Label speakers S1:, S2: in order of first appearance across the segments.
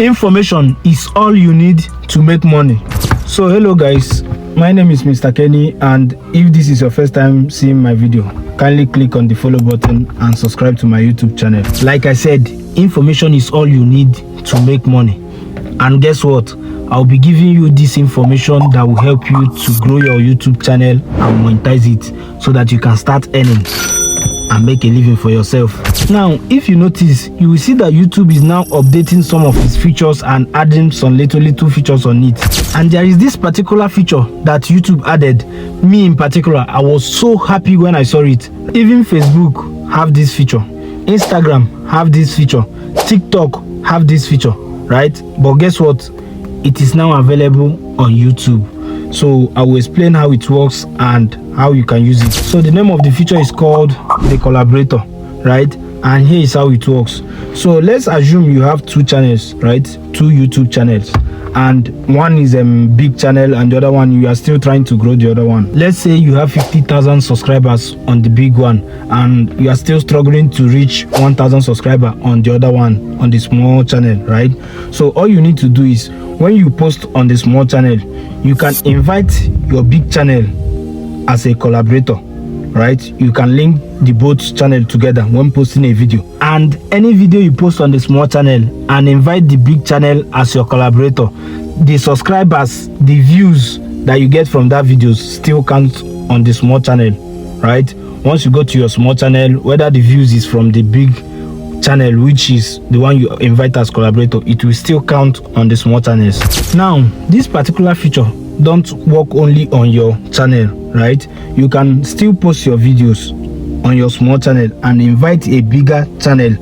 S1: Information is all you need to make money. So hello guys, my name is Mr. Kenny, and if this is your first time seeing my video, kindly click on the follow button and subscribe to my YouTube channel. Like I said, information is all you need to make money. And guess what? I'll be giving you this information that will help you to grow your YouTube channel and monetize it so that you can start earning and make a living for yourself. Now, if you notice, you will see that YouTube is now updating some of its features and adding some little features on it. And there is this particular feature that YouTube added. Me in particular, I was so happy when I saw it. Even Facebook have this feature, Instagram have this feature, TikTok have this feature, right? But guess what? It is now available on YouTube. So I will explain how it works and how you can use it. So the name of the feature is called the collaborator, right? And here is how it works. So let's assume you have two channels, right? Two YouTube channels, and one is a big channel and the other one you are still trying to grow the other one. Let's say you have 50,000 subscribers on the big one and you are still struggling to reach 1,000 subscribers on the other one, on the small channel, right? So all you need to do is, when you post on the small channel, you can invite your big channel as a collaborator, right? You can link the both channel together when posting a video, and any video you post on the small channel and invite the big channel as your collaborator, the subscribers, the views that you get from that video still count on the small channel, right? Once you go to your small channel, whether the views is from the big channel, which is the one you invite as collaborator, it will still count on the small channels. Now, this particular feature don't work only on your channel, right? You can still post your videos on your small channel and invite a bigger channel.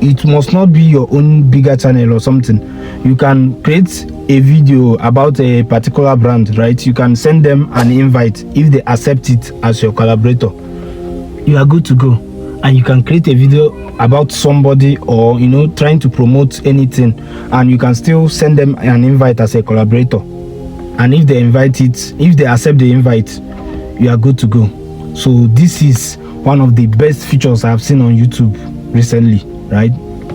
S1: It must not be your own bigger channel or something. You can create a video about a particular brand, right? You can send them an invite. If they accept it as your collaborator, you are good to go. And you can create a video about somebody, or trying to promote anything, and you can still send them an invite as a collaborator. And if they accept the invite, you are good to go. So this is one of the best features I have seen on YouTube recently, right?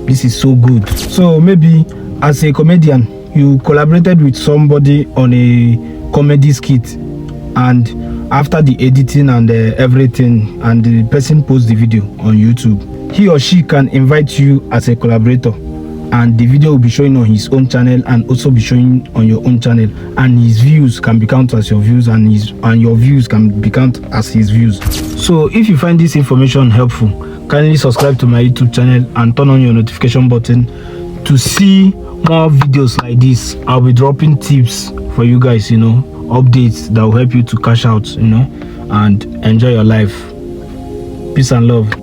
S1: This is so good. So maybe as a comedian, you collaborated with somebody on a comedy skit, and after the editing and everything, and the person posts the video on YouTube, he or she can invite you as a collaborator, and the video will be showing on his own channel and also be showing on your own channel, and his views can be counted as your views, and your views can be counted as his views. So if you find this information helpful, kindly subscribe to my YouTube channel and turn on your notification button to see more videos like this. I'll be dropping tips for you guys, updates that will help you to cash out, and enjoy your life. Peace and love.